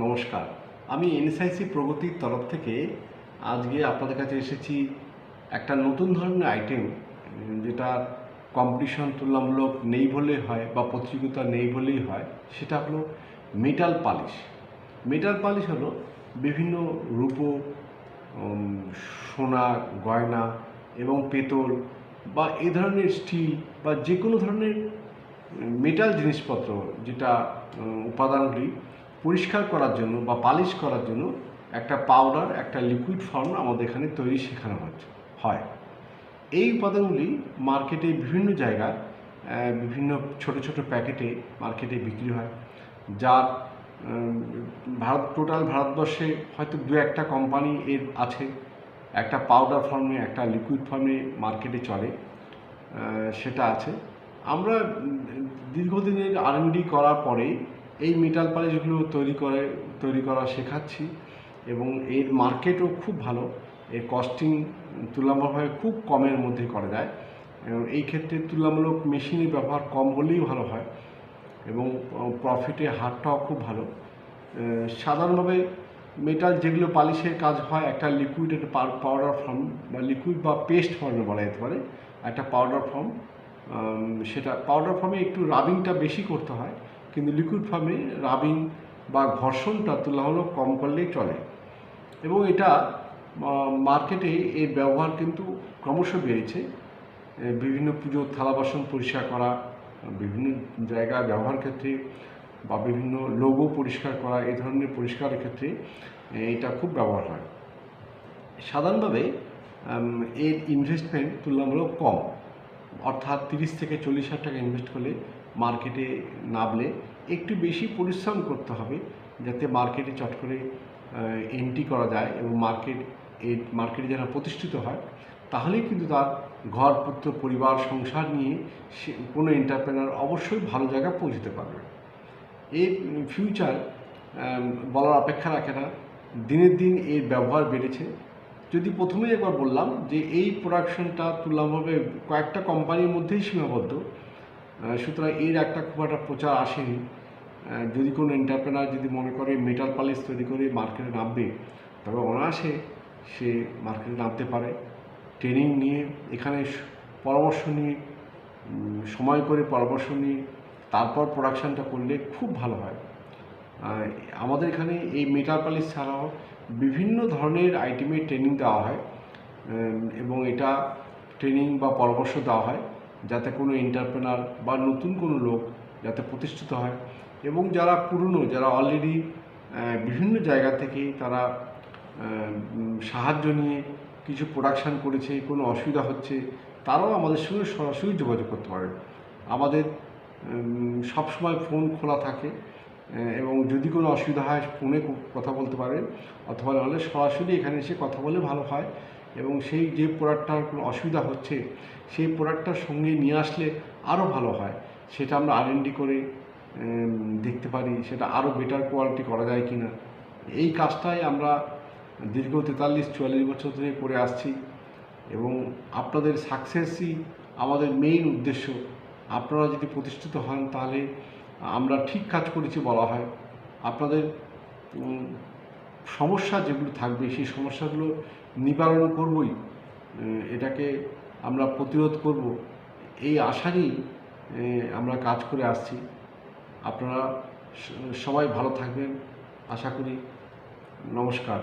নমস্কার। আমি এনএসআইসি প্রগতির তরফ থেকে আজকে আপনাদের কাছে এসেছি একটা নতুন ধরনের আইটেম, যেটার কম্পিটিশন তুলনামূলক নেই বললেই হয় বা প্রতিযোগিতা নেই বললেই হয়। সেটা হলো মেটাল পালিশ। মেটাল পালিশ হলো বিভিন্ন রূপো, সোনা, গয়না এবং পেতল বা এ ধরনের স্টিল বা যে কোনো ধরনের মেটাল জিনিসপত্র, যেটা উপাদানগুলি পরিষ্কার করার জন্য বা পালিশ করার জন্য একটা পাউডার, একটা লিকুইড ফর্ম আমাদের এখানে তৈরি শেখানো হয়। এই উপাদানগুলি মার্কেটে বিভিন্ন জায়গায় বিভিন্ন ছোট ছোট প্যাকেটে মার্কেটে বিক্রি হয়, যার টোটাল ভারতবর্ষে হয়তো দু একটা কোম্পানি এর আছে। একটা পাউডার ফর্মে, একটা লিকুইড ফর্মে মার্কেটে চলে, সেটা আছে। আমরা দীর্ঘদিনের R&D করার পরে এই মেটাল পালিশগুলো তৈরি করা শেখাচ্ছি এবং এর মার্কেটও খুব ভালো। এর কস্টিং তুলনামূলকভাবে খুব কমের মধ্যে করা যায় এবং এই ক্ষেত্রে তুলনামূলক মেশিনের ব্যবহার কম হলেই ভালো হয় এবং প্রফিটের হারটাও খুব ভালো। সাধারণভাবে মেটাল যেগুলো পালিশের কাজ হয়, একটা লিকুইড, একটা পাউডার ফর্ম বা লিকুইড বা পেস্ট ফর্মে বলা যেতে পারে, একটা পাউডার ফর্ম। সেটা পাউডার ফর্মে একটু রাবিংটা বেশি করতে হয়, কিন্তু লিকুইড ফর্মে রাবিং বা ঘর্ষণটা তুলনামূলক কম করলেই চলে এবং এটা মার্কেটে এর ব্যবহার কিন্তু ক্রমশ বেড়েছে। বিভিন্ন পুজোর থালা বাসন পরিষ্কার করা, বিভিন্ন জায়গায় ব্যবহার ক্ষেত্রে বা বিভিন্ন লোগো পরিষ্কার করা, এই ধরনের পরিষ্কারের ক্ষেত্রে এটা খুব ব্যবহার হয়। সাধারণভাবে এর ইনভেস্টমেন্ট তুলনামূলক কম, অর্থাৎ 30 থেকে 40 হাজার টাকা ইনভেস্ট করলে মার্কেটে নামলে একটু বেশি পরিশ্রম করতে হবে, যাতে মার্কেটে চট করে এন্ট্রি করা যায় এবং মার্কেটে যারা প্রতিষ্ঠিত হয়, তাহলেই কিন্তু তার ঘর, পুত্র, পরিবার, সংসার নিয়ে সে কোনো এন্টারপ্রেনার অবশ্যই ভালো জায়গায় পৌঁছতে পারবে। এর ফিউচার বলার অপেক্ষা রাখে না। দিনের দিন এর ব্যবহার বেড়েছে। যদি প্রথমেই একবার বললাম যে এই প্রোডাকশনটা তুলনামূলকভাবে কয়েকটা কোম্পানির মধ্যেই সীমাবদ্ধ, সুতরাং এর একটা খুব একটা প্রচার আসেনি। যদি কোনো এন্টারপ্রেনার যদি মনে করে মেটাল পালিশ তৈরি করে মার্কেটে নামবে, তবে অনায়াসে সে মার্কেটে নামতে পারে। ট্রেনিং নিয়ে, এখানে পরামর্শ নিয়ে, সময় করে পরামর্শ নিয়ে তারপর প্রোডাকশানটা করলে খুব ভালো হয়। আমাদের এখানে এই মেটাল পালিশ ছাড়াও বিভিন্ন ধরনের আইটেমের ট্রেনিং দেওয়া হয় এবং এটা ট্রেনিং বা পরামর্শ দেওয়া হয় যাতে কোনো এন্টারপ্রেনার বা নতুন কোনো লোক যাতে প্রতিষ্ঠিত হয় এবং যারা পুরনো, যারা অলরেডি বিভিন্ন জায়গা থেকে তারা সাহায্য নিয়ে কিছু প্রোডাকশান করেছে, কোনো অসুবিধা হচ্ছে, তারাও আমাদের সঙ্গে সরাসরি যোগাযোগ করতে পারে। আমাদের সবসময় ফোন খোলা থাকে এবং যদি কোনো অসুবিধা হয় ফোনে কথা বলতে পারেন, অথবা নাহলে সরাসরি এখানে এসে কথা বলে ভালো হয় এবং সেই যে প্রোডাক্টটার কোনো অসুবিধা হচ্ছে সেই প্রোডাক্টটার সঙ্গে নিয়ে আসলে আরও ভালো হয়। সেটা আমরা R&D করে দেখতে পারি সেটা আরও বেটার কোয়ালিটি করা যায় কি না। এই কাজটাই আমরা দীর্ঘ 43-44 বছর ধরে করে আসছি এবং আপনাদের সাকসেসই আমাদের মেইন উদ্দেশ্য। আপনারা যদি প্রতিষ্ঠিত হন তাহলে আমরা ঠিক কাজ করেছি বলা হয়। আপনাদের সমস্যা যেগুলো থাকবে সেই সমস্যাগুলো নিবারণ করবই, এটাকে আমরা প্রতিরোধ করব, এই আশারই আমরা কাজ করে আসছি। আপনারা সবাই ভালো থাকবেন আশা করি। নমস্কার।